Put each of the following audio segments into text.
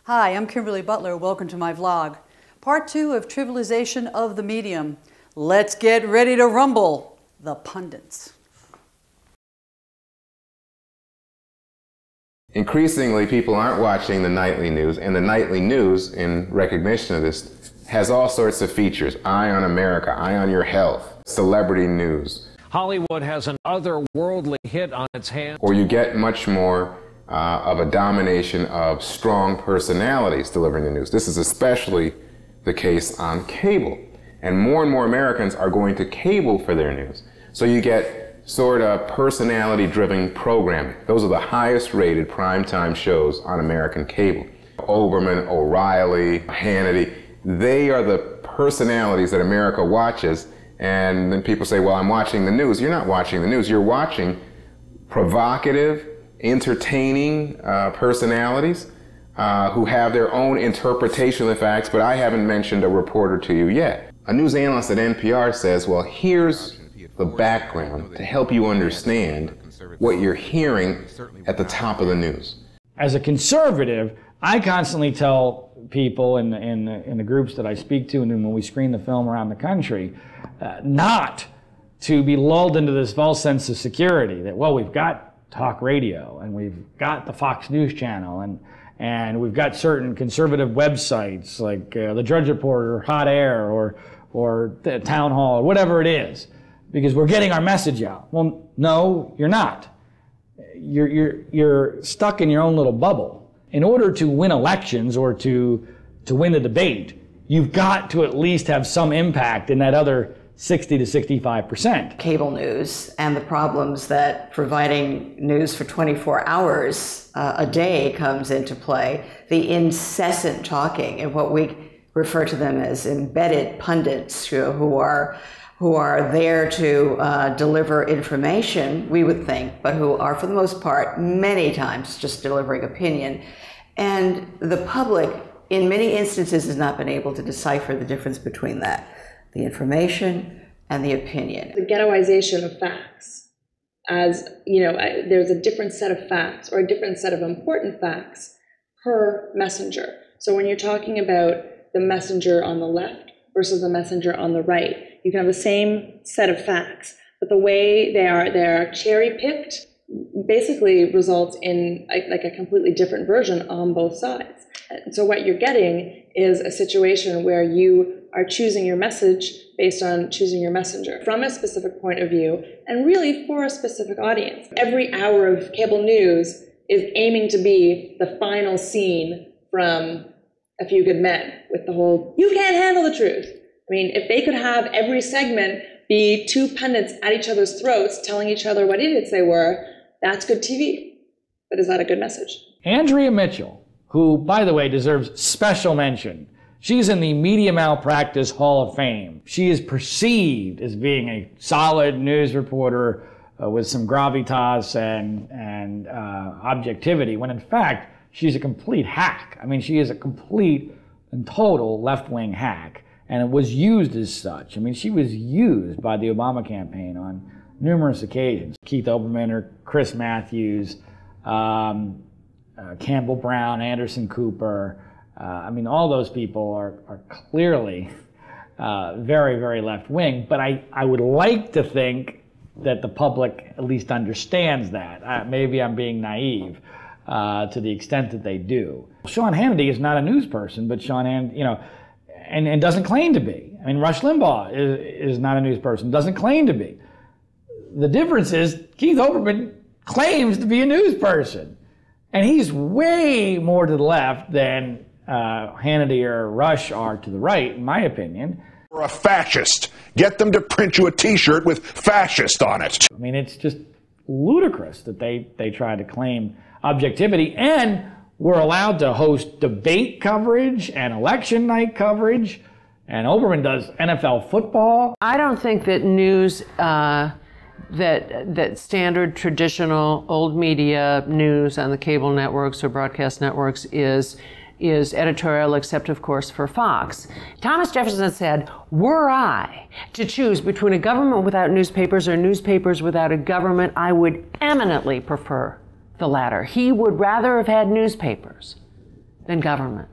Hi, I'm Kimberly Butler. Welcome to my vlog. Part 2 of Trivialization of the Medium. Let's get ready to rumble. The pundits. Increasingly, people aren't watching the nightly news, and the nightly news, in recognition of this, has all sorts of features. Eye on America, eye on your health, celebrity news. Hollywood has an otherworldly hit on its hands. Or you get much more of a domination of strong personalities delivering the news. This is especially the case on cable. And more Americans are going to cable for their news. So you get sort of personality-driven programming. Those are the highest-rated primetime shows on American cable. Oberman, O'Reilly, Hannity, they are the personalities that America watches. And then people say, well, I'm watching the news. You're not watching the news. You're watching provocative, entertaining personalities who have their own interpretation of the facts, but I haven't mentioned a reporter to you yet. A news analyst at NPR says, well, here's the background to help you understand what you're hearing at the top of the news. As a conservative, I constantly tell people in the groups that I speak to and when we screen the film around the country, not to be lulled into this false sense of security that, well, we've got talk radio and we've got the Fox News channel and we've got certain conservative websites like the Drudge Report or Hot Air or the Town Hall or whatever it is, because we're getting our message out. Well, no, you're not. You're stuck in your own little bubble. In order to win elections or to win the debate, you've got to at least have some impact in that other 60 to 65%. Cable news and the problems that providing news for 24 hours a day comes into play, the incessant talking and what we refer to them as embedded pundits who are there to deliver information, we would think, but who are for the most part many times just delivering opinion. And the public in many instances has not been able to decipher the difference between that, the information and the opinion. The ghettoization of facts, as you know, there's a different set of facts or a different set of important facts per messenger. So when you're talking about the messenger on the left versus the messenger on the right, you can have the same set of facts, but the way they are cherry-picked basically results in like a completely different version on both sides. And so what you're getting is a situation where you are choosing your message based on choosing your messenger from a specific point of view and really for a specific audience. Every hour of cable news is aiming to be the final scene from A Few Good Men with the whole, you can't handle the truth. I mean, if they could have every segment be two pundits at each other's throats telling each other what idiots they were, that's good TV. But is that a good message? Andrea Mitchell, who, by the way, deserves special mention. She's in the Media Malpractice Hall of Fame. She is perceived as being a solid news reporter with some gravitas and objectivity, when in fact, she's a complete hack. I mean, she is a complete and total left-wing hack, and it was used as such. I mean, she was used by the Obama campaign on numerous occasions. Keith Olbermann or Chris Matthews, Campbell Brown, Anderson Cooper. I mean, all those people are clearly very, very left-wing, but I would like to think that the public at least understands that. Maybe I'm being naive to the extent that they do. Sean Hannity is not a news person, but Sean Hannity, you know, and doesn't claim to be. I mean, Rush Limbaugh is not a news person, doesn't claim to be. The difference is Keith Olbermann claims to be a news person, and he's way more to the left than Hannity or Rush are to the right, in my opinion. You're a fascist. Get them to print you a T-shirt with fascist on it. I mean, it's just ludicrous that they try to claim objectivity, and we're allowed to host debate coverage and election night coverage, and Olbermann does NFL football. I don't think that news, that standard traditional old media news on the cable networks or broadcast networks is editorial, except of course for Fox. Thomas Jefferson said, were I to choose between a government without newspapers or newspapers without a government, I would eminently prefer the latter. He would rather have had newspapers than government,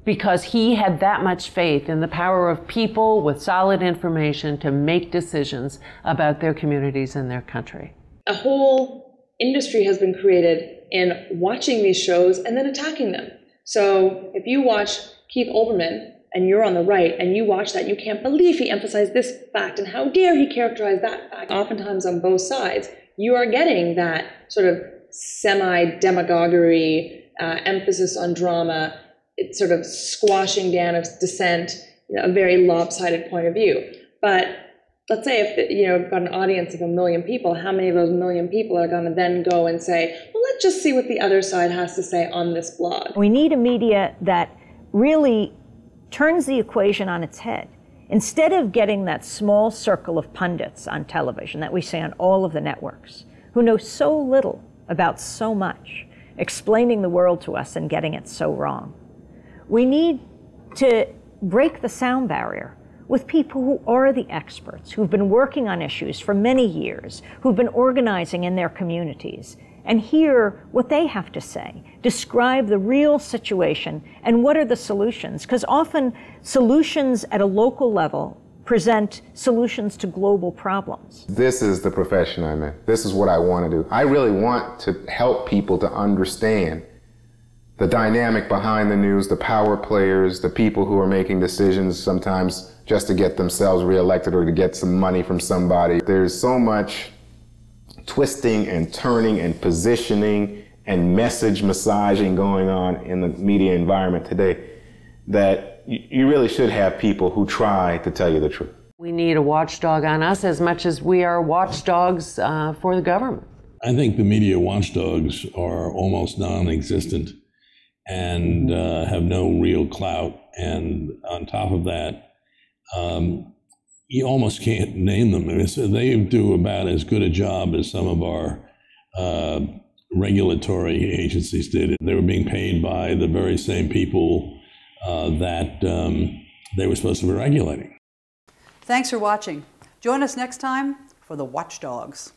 because he had that much faith in the power of people with solid information to make decisions about their communities and their country. A whole industry has been created in watching these shows and then attacking them. So if you watch Keith Olbermann and you're on the right and you watch that, you can't believe he emphasized this fact and how dare he characterize that fact. Oftentimes on both sides, you are getting that sort of semi-demagoguery, emphasis on drama. It's sort of squashing down of dissent, a very lopsided point of view. But let's say if you've got an audience of 1 million people, how many of those 1 million people are going to then go and say, well, let's just see what the other side has to say on this blog? We need a media that really turns the equation on its head. Instead of getting that small circle of pundits on television that we see on all of the networks, who know so little about so much, explaining the world to us and getting it so wrong, we need to break the sound barrier with people who are the experts, who've been working on issues for many years, who've been organizing in their communities, and hear what they have to say, describe the real situation and what are the solutions. Because often solutions at a local level present solutions to global problems. This is the profession I'm in. This is what I want to do. I really want to help people to understand the dynamic behind the news, the power players, the people who are making decisions sometimes just to get themselves reelected or to get some money from somebody. There's so much twisting and turning and positioning and message massaging going on in the media environment today that you really should have people who try to tell you the truth. We need a watchdog on us as much as we are watchdogs for the government. I think the media watchdogs are almost non-existent and have no real clout. And on top of that, you almost can't name them. I mean, so they do about as good a job as some of our regulatory agencies did. They were being paid by the very same people that they were supposed to be regulating. Thanks for watching. Join us next time for The Watchdogs.